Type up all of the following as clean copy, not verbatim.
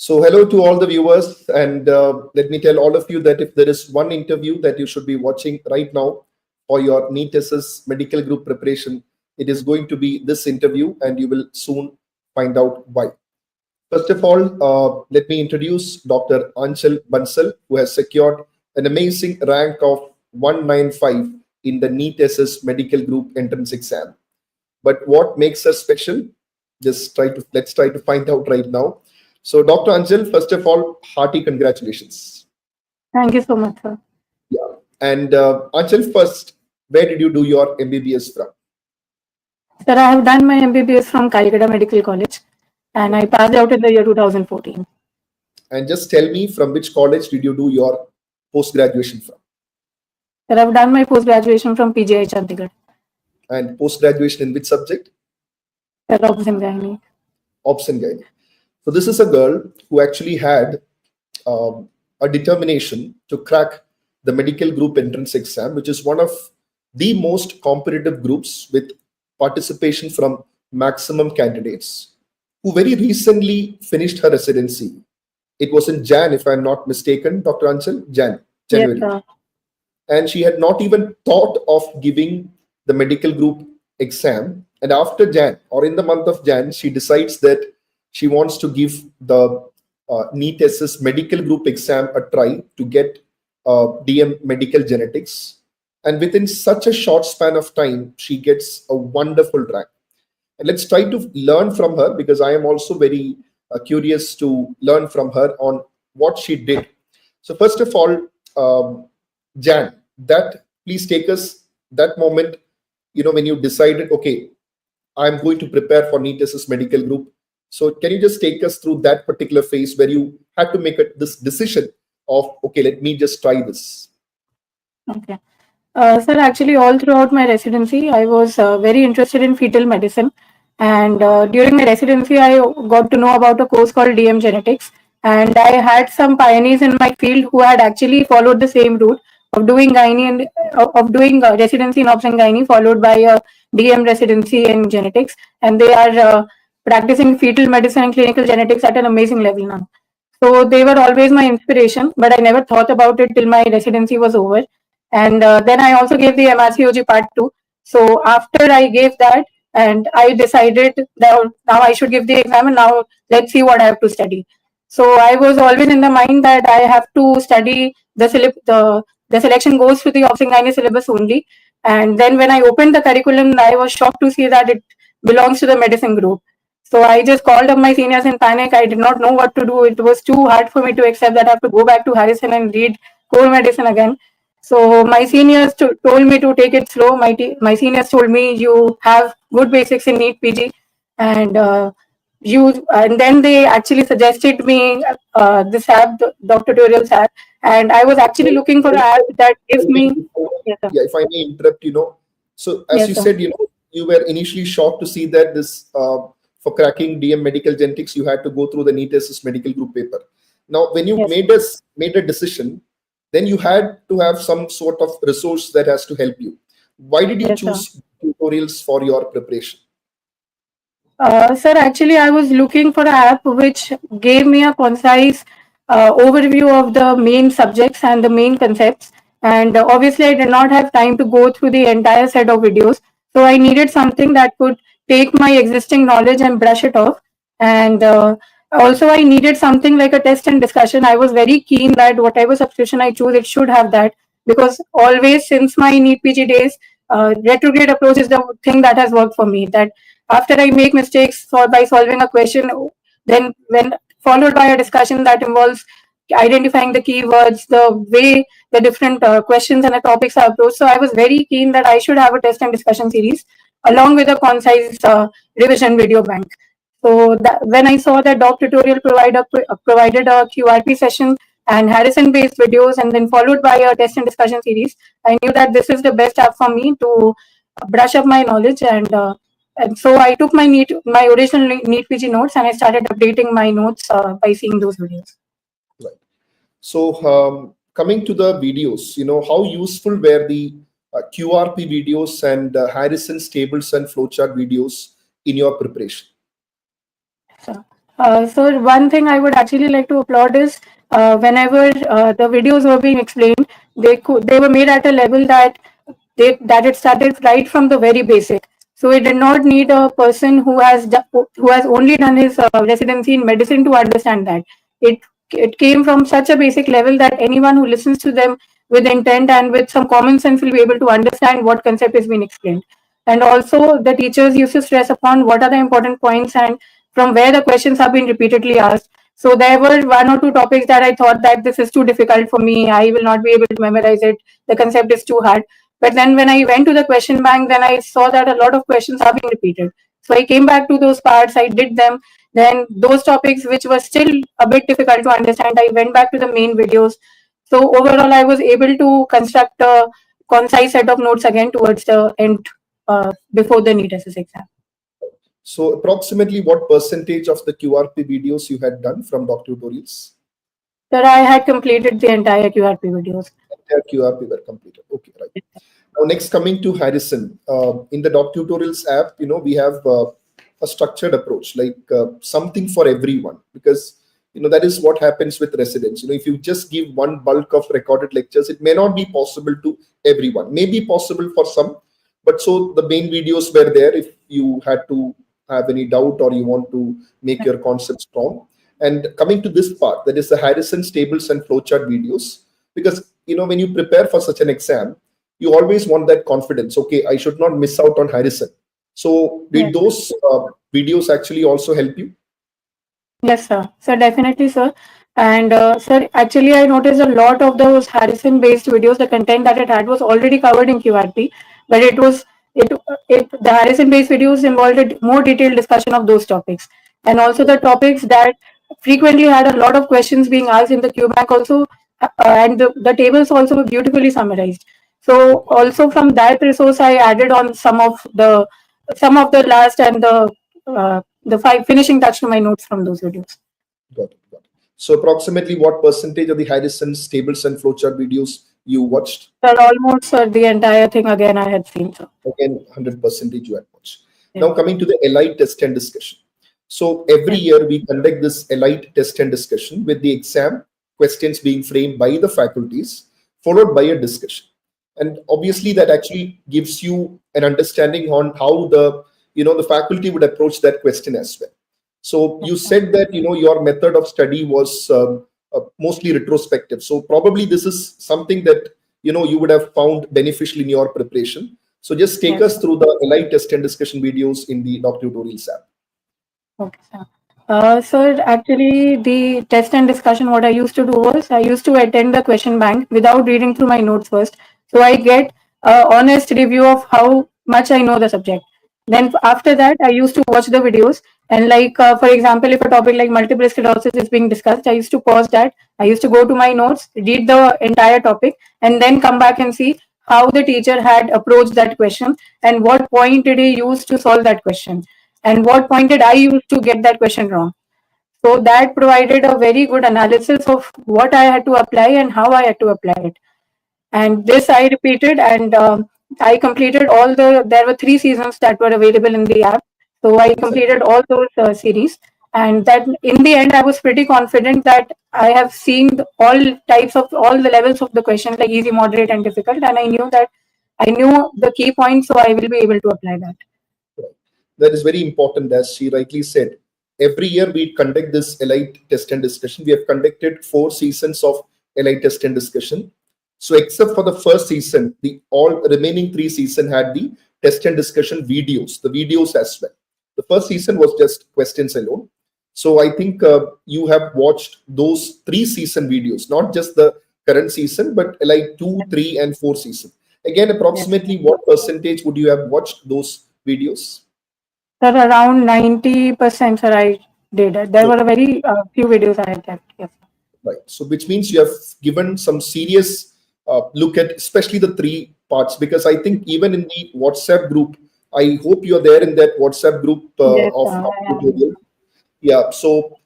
So hello to all the viewers, and let me tell all of you that if there is one interview that you should be watching right now for your NEET SS medical group preparation, it is going to be this interview, and you will soon find out why. First of all, let me introduce Dr. Anchal Bansal, who has secured an amazing rank of 195 in the NEET SS medical group entrance exam. But what makes her special? Let's try to find out right now. So, Dr. Anjal, first of all, hearty congratulations. Thank you so much, sir. Yeah. And Anjal, first, where did you do your MBBS from? Sir, I have done my MBBS from Kaligada Medical College and I passed out in the year 2014. And just tell me, from which college did you do your post-graduation from? Sir, I have done my post-graduation from PGI Chandigarh. And post-graduation in which subject? Sir, Obs and Gynae. Obs and Gynae. So this is a girl who actually had a determination to crack the medical group entrance exam, which is one of the most competitive groups with participation from maximum candidates, who very recently finished her residency. It was in Jan, if I'm not mistaken, Dr. Anchal, January. Yes, sir. And she had not even thought of giving the medical group exam. And after Jan, or in the month of Jan, she decides that she wants to give the NEET SS medical group exam a try to get DM medical genetics. And within such a short span of time, she gets a wonderful rank. And let's try to learn from her, because I am also very curious to learn from her on what she did. So first of all, Jan, please take us that moment, when you decided, okay, I'm going to prepare for NEET SS medical group. So can you just take us through that particular phase where you had to make this decision of, okay, let me just try this? Okay. Sir, actually, all throughout my residency, I was very interested in fetal medicine. And during my residency, I got to know about a course called DM Genetics. And I had some pioneers in my field who had actually followed the same route of doing gynae and of doing residency in obs and gynae, followed by a DM residency in genetics. And they are practicing fetal medicine and clinical genetics at an amazing level now. So they were always my inspiration, but I never thought about it till my residency was over. And then I also gave the MRCOG part 2. So after I gave that, and I decided that now I should give the exam, and now let's see what I have to study. So I was always in the mind that I have to study the selection goes to the obs and gynae syllabus only. And then when I opened the curriculum, I was shocked to see that it belongs to the medicine group. So I just called up my seniors in panic. I did not know what to do. It was too hard for me to accept that I have to go back to Harrison and read core medicine again. So my seniors told me to take it slow. My seniors told me you have good basics in NEET PG, and then they actually suggested me this app, the Dr. Tutorials app, and I was actually looking for an app that gives me. Yeah, if I may interrupt, So as you said, you were initially shocked to see that this for cracking DM medical genetics, you had to go through the NEET SS medical group paper. Now, when you made a decision, then you had to have some sort of resource that has to help you. Why did you choose tutorials for your preparation? Sir, actually, I was looking for an app which gave me a concise overview of the main subjects and the main concepts. And obviously, I did not have time to go through the entire set of videos. So I needed something that could take my existing knowledge and brush it off. And also, I needed something like a test and discussion. I was very keen that whatever subscription I choose, it should have that. Because always since my NEET PG days, retrograde approach is the thing that has worked for me. That after I make mistakes by solving a question, then when followed by a discussion that involves identifying the keywords, the way the different questions and the topics are approached. So I was very keen that I should have a test and discussion series along with a concise revision video bank. So when I saw that Doc Tutorial provided a QRP session and Harrison-based videos, and then followed by a test and discussion series, I knew that this is the best app for me to brush up my knowledge. And so I took my original NEET PG notes and I started updating my notes by seeing those videos. Right. So coming to the videos, how useful were the QRP videos and Harrison's tables and flowchart videos in your preparation? So one thing I would actually like to applaud is whenever the videos were being explained, they were made at a level that that it started right from the very basic. So it did not need a person who has only done his residency in medicine to understand that. It it came from such a basic level that anyone who listens to them with intent and with some common sense will be able to understand what concept is being explained. And also the teachers used to stress upon what are the important points and from where the questions have been repeatedly asked. So there were one or two topics that I thought that this is too difficult for me. I will not be able to memorize it. The concept is too hard. But then when I went to the question bank, then I saw that a lot of questions are being repeated. So I came back to those parts, I did them. Then those topics which were still a bit difficult to understand, I went back to the main videos. So overall, I was able to construct a concise set of notes again towards the end before the NEET SS exam. So approximately what percentage of the QRP videos you had done from doc tutorials? Sir, I had completed the entire QRP videos. Entire QRP were completed. Okay, right. Now, next coming to Harrison, in the doc tutorials app, we have a structured approach, like something for everyone, because that is what happens with residents. If you just give one bulk of recorded lectures, it may not be possible to everyone. Maybe possible for some, but so the main videos were there if you had to have any doubt or you want to make your concept strong. And coming to this part, that is the Harrison's tables and flowchart videos, because when you prepare for such an exam, you always want that confidence. Okay, I should not miss out on Harrison. So did those videos actually also help you? Yes, sir. So definitely, sir. And sir, actually, I noticed a lot of those Harrison-based videos. The content that it had was already covered in QRP, but the Harrison-based videos involved a more detailed discussion of those topics, and also the topics that frequently had a lot of questions being asked in the Q bank also, and the tables also were beautifully summarized. So also from that resource, I added on some of the last and the five finishing touch to my notes from those videos. Got it. Got it. So approximately what percentage of the Harrison's tables and flowchart videos you watched? Sir, almost the entire thing again I had seen. So again, 100% you had watched. Yeah. Now coming to the elite test and discussion. So every year we conduct this elite test and discussion with the exam questions being framed by the faculties, followed by a discussion. And obviously that actually gives you an understanding on how the faculty would approach that question as well. So you said that your method of study was mostly retrospective. So probably this is something that you would have found beneficial in your preparation. So just take us through the elite test and discussion videos in the doc tutorials app. Okay, sir. Sir, actually, the test and discussion, what I used to do was I used to attend the question bank without reading through my notes first. So I get an honest review of how much I know the subject. Then after that, I used to watch the videos. And like, for example, if a topic like multiple sclerosis is being discussed, I used to pause that. I used to go to my notes, read the entire topic, and then come back and see how the teacher had approached that question and what point did he use to solve that question and what point did I use to get that question wrong. So that provided a very good analysis of what I had to apply and how I had to apply it. And this I repeated and I completed there were 3 seasons that were available in the app. So I completed all those series. And that in the end, I was pretty confident that I have seen all the levels of the questions, like easy, moderate, and difficult. And I knew the key points, so I will be able to apply that. That is very important, as she rightly said. Every year we conduct this elite test and discussion. We have conducted 4 seasons of elite test and discussion. So except for the first season, the all remaining 3 seasons had the test and discussion videos, the videos as well. The first season was just questions alone. So I think you have watched those 3 season videos, not just the current season, but like 2, 3, and 4 season. Again, approximately what percentage would you have watched those videos? Sir, around 90%, sir, I did. There were a very few videos I had kept. Yes. Right. So which means you have given some serious look at especially the 3 parts, because I think even in the WhatsApp group, I hope you're there in that WhatsApp group Yes, of tutorial. Yeah. So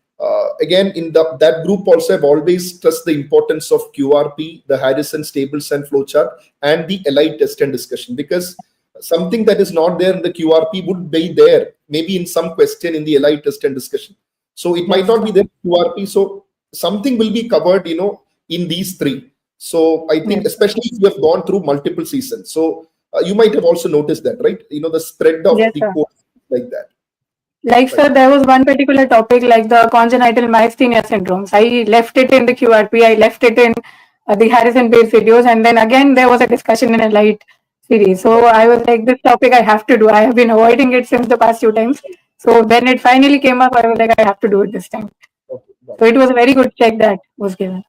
again, in that group also, I've always stressed the importance of QRP, the Harrison's tables and flowchart, and the elite test and discussion, because something that is not there in the QRP would be there maybe in some question in the elite test and discussion. So it might not be there QRP. So something will be covered, in these three. So I think, especially if you have gone through multiple seasons. So you might have also noticed that, right? The spread of Yes, the sir. course like that. Like, Right. sir, there was one particular topic like the congenital myasthenia syndromes. I left it in the QRP, I left it in the Harrison-based videos, and then again there was a discussion in a light series. So I was like, this topic I have to do. I have been avoiding it since the past few times. So when it finally came up, I was like, I have to do it this time. Okay, got So it. it was a very good check that was given.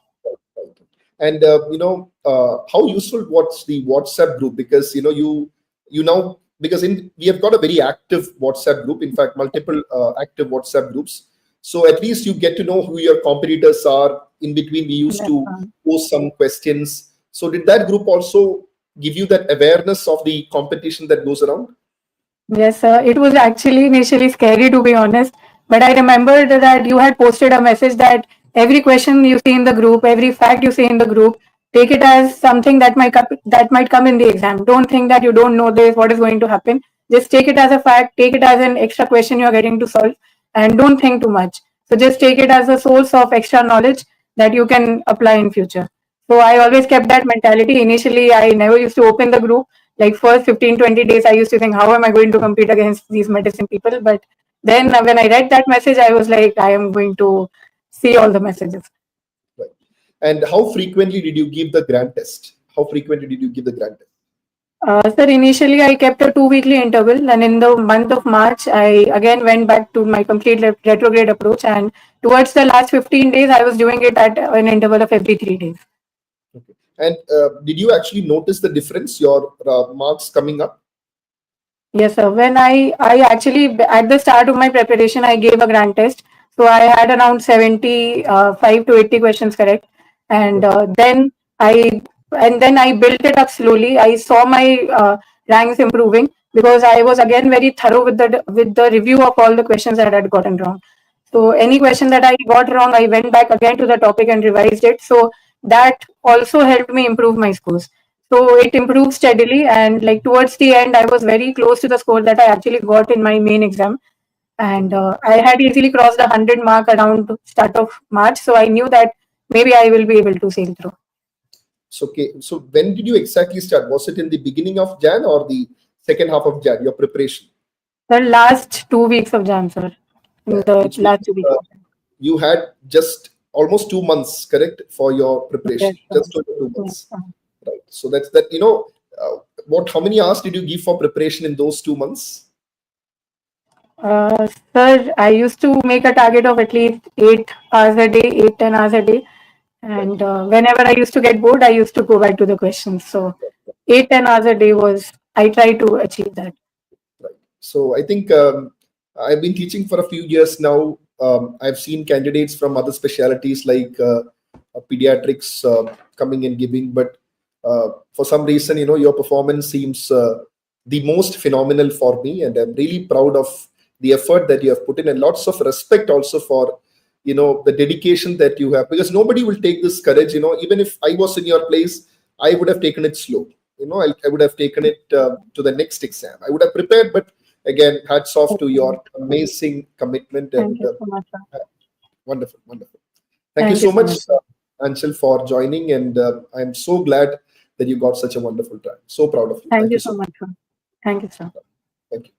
And how useful was the WhatsApp group? Because you now, because we have got a very active WhatsApp group, in fact multiple active WhatsApp groups, so at least you get to know who your competitors are. In between we used Yes, to sir. post some questions. So did that group also give you that awareness of the competition that goes around? Yes, sir. It was actually initially scary, to be honest. But I remembered that you had posted a message that every question you see in the group, every fact you see in the group, take it as something that might come in the exam. Don't think that you don't know this, what is going to happen. Just take it as a fact, take it as an extra question you are getting to solve, and don't think too much. So just take it as a source of extra knowledge that you can apply in future. So I always kept that mentality. Initially, I never used to open the group. Like first 15, 20 days, I used to think, how am I going to compete against these medicine people? But then when I read that message, I was like, I am going to see all the messages. Right. And how frequently did you give the grand test? How frequently did you give the grand test? Sir, initially I kept a 2 weekly interval, and in the month of March, I again went back to my complete retrograde approach. And towards the last 15 days, I was doing it at an interval of every 3 days. Okay. And did you actually notice the difference, your marks coming up? Yes, sir. When I actually, at the start of my preparation, I gave a grand test. So I had around 75 to 80 questions correct. And I then I built it up slowly. I saw my ranks improving because I was again very thorough with the review of all the questions that I had gotten wrong. So any question that I got wrong, I went back again to the topic and revised it. So that also helped me improve my scores. So it improved steadily, and like towards the end, I was very close to the score that I actually got in my main exam, and I had easily crossed the 100 mark around start of March. So I knew that maybe I will be able to sail through. So, okay. So when did you exactly start? Was it in the beginning of Jan or the second half of Jan, your preparation? The last 2 weeks of Jan, sir. In the Which last means 2 weeks. you had just almost 2 months, correct, for your preparation, Yes, sir. just over two Yes, months, sir. right? So that's that. How many hours did you give for preparation in those 2 months? Sir, I used to make a target of at least 8 hours a day, 8-10 hours a day. And whenever I used to get bored, I used to go back to the questions. So 8-10 hours a day was, I try to achieve that. Right. So I think I've been teaching for a few years now. I've seen candidates from other specialties like pediatrics coming and giving, but for some reason, your performance seems the most phenomenal for me, and I'm really proud of the effort that you have put in, and lots of respect also for the dedication that you have, because nobody will take this courage. Even if I was in your place, I would have taken it slow. I would have taken it to the next exam. I would have prepared, but again, hats off to your amazing commitment. Thank And you so much, sir. wonderful, wonderful. Thank you Thank you so so much, much, sir. Anchal, for joining, and I'm so glad that you got such a wonderful time. So proud of you. Thank Thank you you so so much. much, sir. Thank you, sir. Thank you.